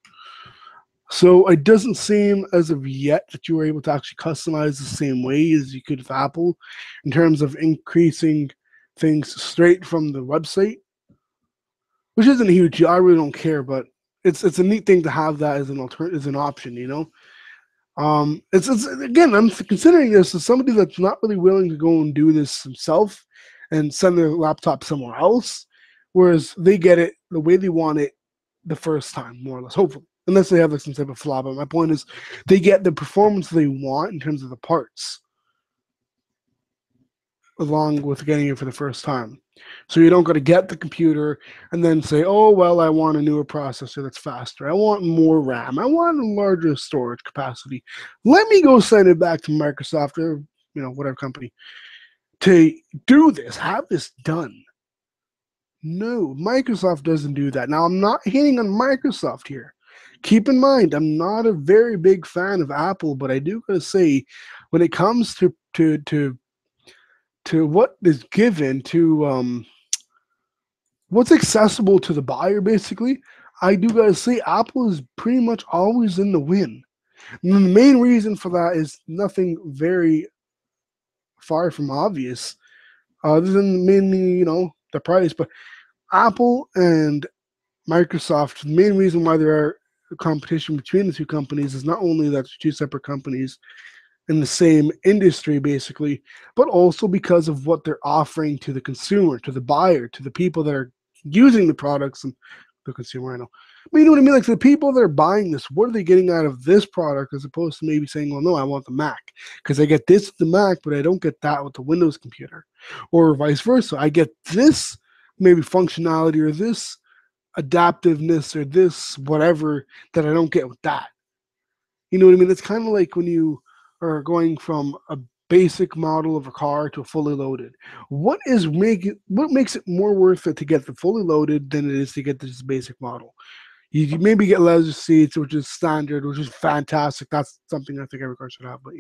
So it doesn't seem as of yet that you were able to actually customize the same way as you could with Apple in terms of increasing things straight from the website, which isn't huge. I really don't care, but it's a neat thing to have that as an option, It's again, I'm considering this as somebody that's not really willing to go and do this himself and send their laptop somewhere else, whereas they get it the way they want it the first time, more or less, hopefully. Unless they have like some type of flaw. But my point is they get the performance they want in terms of the parts. along with getting it for the first time. So you don't got to get the computer and then say, oh, well, I want a newer processor that's faster. I want more RAM. I want a larger storage capacity. Let me go send it back to Microsoft or, whatever company to do this, have this done. No, Microsoft doesn't do that. Now, I'm not hating on Microsoft here. Keep in mind, I'm not a very big fan of Apple, but I do gotta say, when it comes to what is given to what's accessible to the buyer, basically, I do gotta say Apple is pretty much always in the win. And the main reason for that is nothing very far from obvious, other than mainly the price. But Apple and Microsoft, the main reason why there are competition between the two companies is not only that they're two separate companies in the same industry, basically, but also because of what they're offering to the consumer, to the buyer, to the people that are using the products and the consumer. I know, but you know what I mean. Like the people that are buying this, what are they getting out of this product as opposed to maybe saying, "Well, no, I want the Mac because I get this with the Mac, but I don't get that with the Windows computer," or vice versa. I get this maybe functionality or this adaptiveness or this whatever that I don't get with that. You know what I mean? It's kind of like when you are going from a basic model of a car to a fully loaded. What makes it more worth it to get the fully loaded than it is to get this basic model? You maybe get leather seats, which is standard, which is fantastic. That's something I think every car should have, but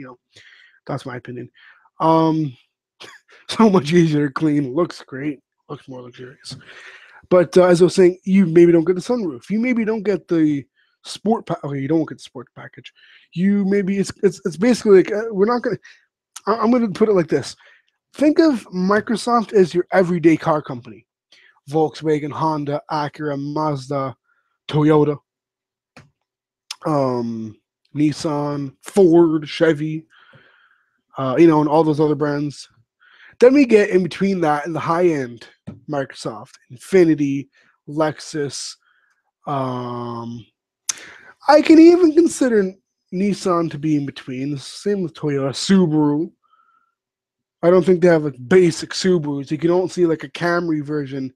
that's my opinion. Um, so much easier to clean, looks great, looks more luxurious. But as I was saying, you maybe don't get the sunroof. You maybe don't get the okay, you don't get the sport package. You maybe it's basically like we're not gonna. I'm gonna put it like this. Think of Microsoft as your everyday car company: Volkswagen, Honda, Acura, Mazda, Toyota, Nissan, Ford, Chevy, and all those other brands. Then we get in between that in the high end, Microsoft, Infinity, Lexus. Um, I can even consider Nissan to be in between. Same with Toyota, Subaru. I don't think they have like basic Subarus. You can only see like a Camry version,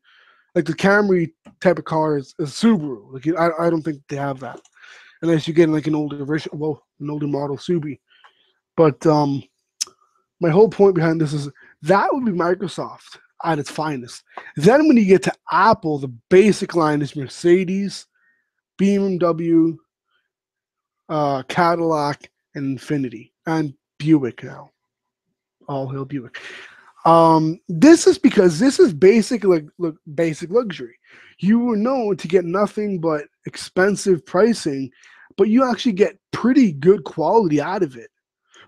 like the Camry type of car is Subaru. Like I don't think they have that unless you get like an older version, well, an older model Subi. But my whole point behind this is that would be Microsoft at its finest. Then when you get to Apple, the basic line is Mercedes, BMW, Cadillac, and Infinity, and Buick now. All hail Buick. This is because this is basic, basic luxury. You were known to get nothing but expensive pricing, but you actually get pretty good quality out of it,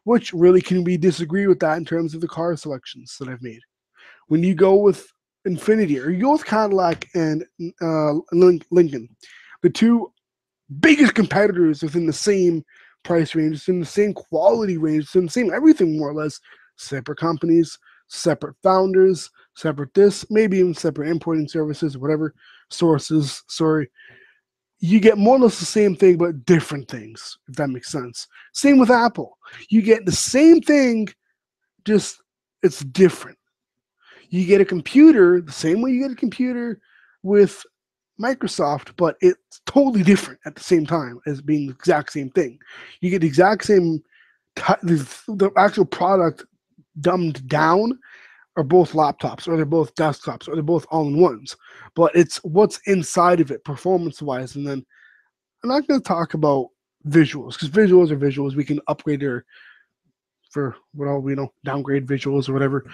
which really can we disagree with that in terms of the car selections that I've made. When you go with Infinity or you go with Cadillac and Lincoln, the two biggest competitors within the same price range, within the same quality range, within the same everything more or less, separate companies, separate founders, separate this, maybe even separate importing services, whatever sources, sorry. You get more or less the same thing, but different things, if that makes sense. Same with Apple. You get the same thing, just it's different. You get a computer the same way you get a computer with Microsoft, but it's totally different at the same time as being the exact same thing. You get the exact same, the actual product dumbed down are both laptops, or they're both desktops, or they're both all-in-ones. But it's what's inside of it, performance-wise. And then I'm not going to talk about visuals, because visuals are visuals. We can upgrade for what all we know, downgrade visuals or whatever.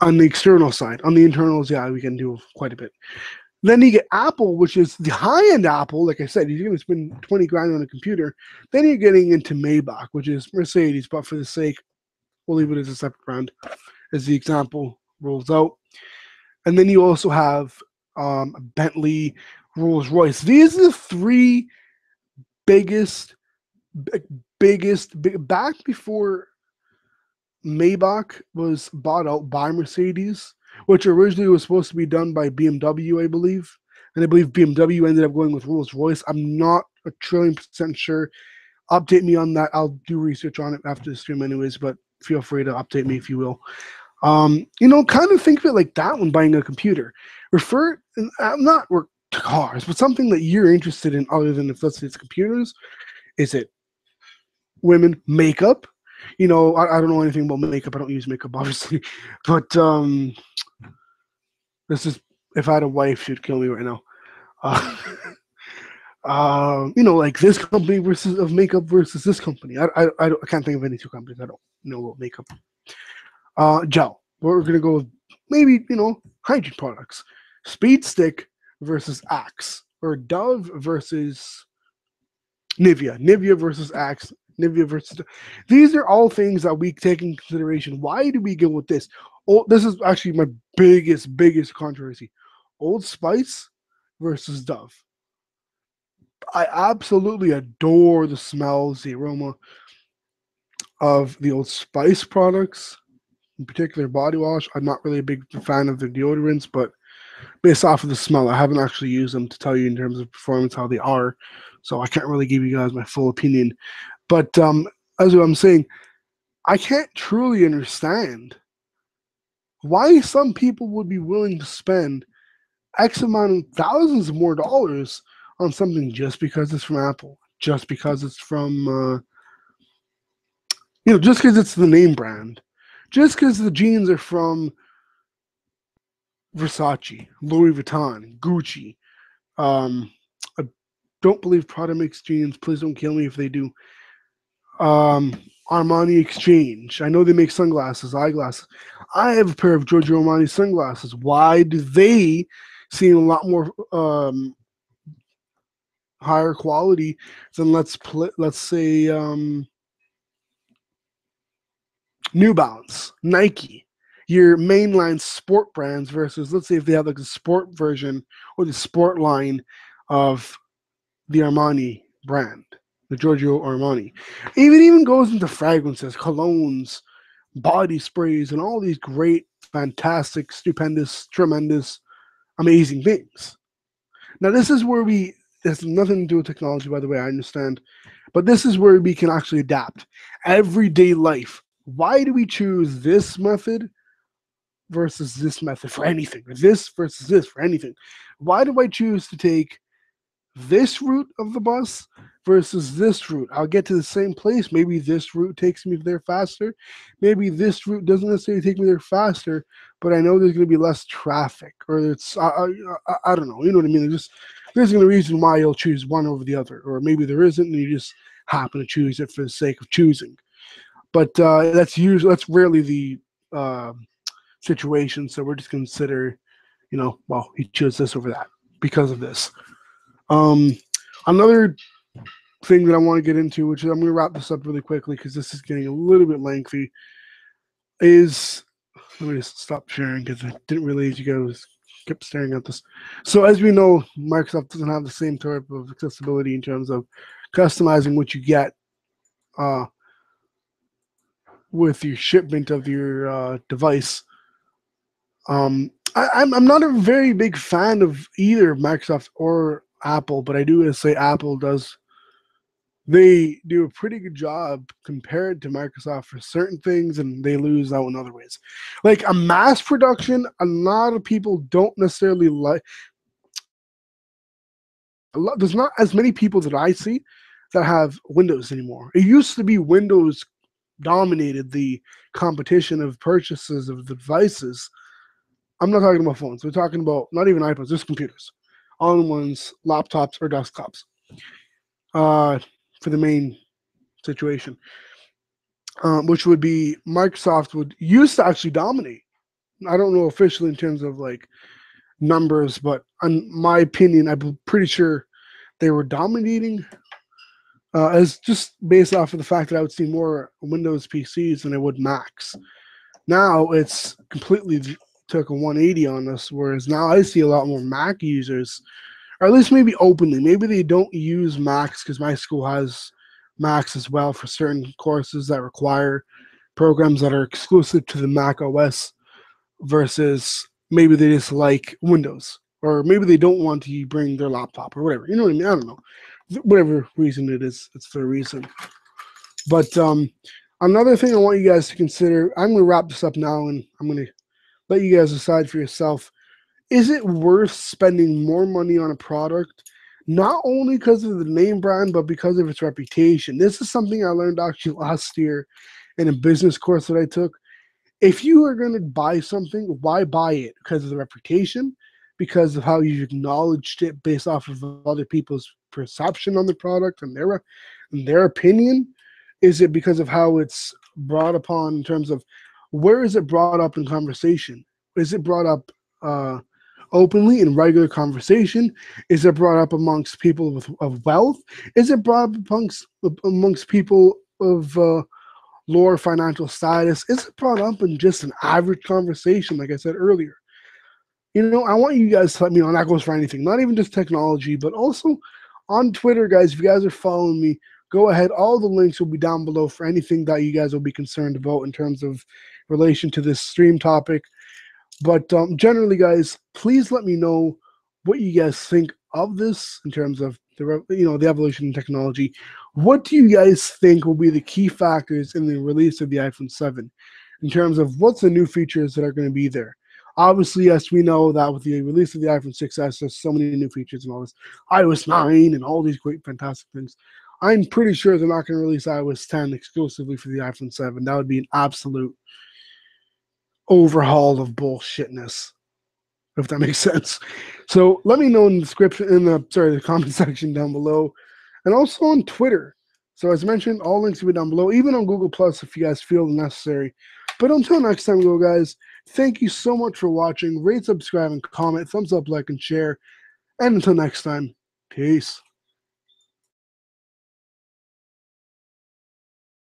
On the external side, on the internals, yeah, we can do quite a bit. Then you get Apple, which is the high-end Apple. Like I said, you're going to spend 20 grand on a computer. Then you're getting into Maybach, which is Mercedes, but for the sake, we'll leave it as a separate brand, as the example rolls out. And then you also have Bentley, Rolls Royce. These are the three biggest, back before Maybach was bought out by Mercedes, which originally was supposed to be done by BMW, I believe. And I believe BMW ended up going with Rolls Royce. I'm not a trillion% sure. Update me on that. I'll do research on it after the stream anyways, but feel free to update me if you will. Kind of think of it like that when buying a computer. Not work to cars, but something that you're interested in other than if let's say it's computers. Is it women, makeup? I don't know anything about makeup. I don't use makeup, obviously, but this is if I had a wife, she'd kill me right now. Uh, like this company versus of makeup versus this company. I can't think of any two companies. I don't know about makeup. Gel. We're gonna go with maybe hygiene products. Speed Stick versus Axe, or Dove versus Nivea. Nivea versus Axe. Nivea versus. These are all things that we take in consideration. Why do we go with this? Oh, this is actually my biggest controversy. Old Spice versus Dove. I absolutely adore the smells, the aroma of the Old Spice products, in particular body wash. I'm not really a big fan of the deodorants, but based off of the smell, I haven't actually used them to tell you in terms of performance how they are. So I can't really give you guys my full opinion. But as I'm saying, I can't truly understand why some people would be willing to spend X amount of thousands of more dollars on something just because it's from Apple, just because it's from, just because it's the name brand, just because the jeans are from Versace, Louis Vuitton, Gucci. I don't believe Prada makes jeans. Please don't kill me if they do. Um, Armani Exchange. I know they make sunglasses, eyeglasses. I have a pair of Giorgio Armani sunglasses. Why do they seem a lot more higher quality than let's say New Balance, Nike, your mainline sport brands versus let's say if they have like a sport version or the sport line of the Armani brand, the Giorgio Armani. It even goes into fragrances, colognes, body sprays, and all these great, fantastic, stupendous, tremendous, amazing things. Now, this is where this has nothing to do with technology, by the way, I understand, but this is where we can actually adapt. Everyday life. Why do we choose this method versus this method for anything? Or this versus this for anything? Why do I choose to take this route of the bus versus this route? I'll get to the same place. Maybe this route takes me there faster. Maybe this route doesn't necessarily take me there faster, but I know there's going to be less traffic, or I don't know. You know what I mean? There's going to be a reason why you'll choose one over the other, or maybe there isn't, and you just happen to choose it for the sake of choosing. But that's rarely the situation. So we're just consider, well, he chose this over that because of this. Another thing that I want to get into, which I'm going to wrap this up really quickly because this is getting a little bit lengthy, is let me just stop sharing because I didn't realize you guys kept staring at this. So as we know, Microsoft doesn't have the same type of accessibility in terms of customizing what you get with your shipment of your device. I'm not a very big fan of either Microsoft or Apple, but I do say Apple does. They do a pretty good job compared to Microsoft for certain things, and they lose out in other ways. Like a mass production, a lot of people don't necessarily like. There's not as many people that I see that have Windows anymore. It used to be Windows dominated the competition of purchases of the devices. I'm not talking about phones. We're talking about not even iPods, just computers, all-in-ones, laptops, or desktops. For the main situation, which would be Microsoft would used to actually dominate. I don't know officially in terms of like numbers, but in my opinion, I'm pretty sure they were dominating as just based off of the fact that I would see more Windows PCs than I would Macs. Now it's completely took a 180 on us, whereas now I see a lot more Mac users, or at least maybe openly. Maybe they don't use Macs because my school has Macs as well for certain courses that require programs that are exclusive to the Mac OS versus maybe they just like Windows, or maybe they don't want to bring their laptop or whatever. You know what I mean? I don't know. Whatever reason it is, it's their reason. But Another thing I want you guys to consider, I'm going to wrap this up now and I'm going to let you guys decide for yourself. Is it worth spending more money on a product, not only because of the name brand, but because of its reputation? This is something I learned actually last year in a business course that I took. If you are going to buy something, why buy it? Because of the reputation, because of how you've acknowledged it based off of other people's perception on the product and their opinion? Is it because of how it's brought upon in terms of where is it brought up in conversation? Is it brought up uh, openly in regular conversation? Is it brought up amongst people of wealth? Is it brought up amongst people of lower financial status? Is it brought up in just an average conversation, like I said earlier? I want you guys to let me know, and that goes for anything, not even just technology, but also on Twitter, guys. If you guys are following me, go ahead. All the links will be down below for anything that you guys will be concerned about in terms of relation to this stream topic. But generally, guys, please let me know what you guys think of this in terms of the evolution in technology. What do you guys think will be the key factors in the release of the iPhone 7 in terms of what's the new features that are going to be there? Obviously, yes, we know that with the release of the iPhone 6s, there's so many new features and all this iOS 9 and all these great, fantastic things. I'm pretty sure they're not going to release iOS 10 exclusively for the iPhone 7. That would be an absolute overhaul of bullshitness, if that makes sense. So let me know in the description, the comment section down below, and also on Twitter. So as mentioned, all links will be down below, even on Google Plus if you guys feel necessary. But until next time, guys, thank you so much for watching. Rate, subscribe, and comment. Thumbs up, like, and share. And until next time, peace.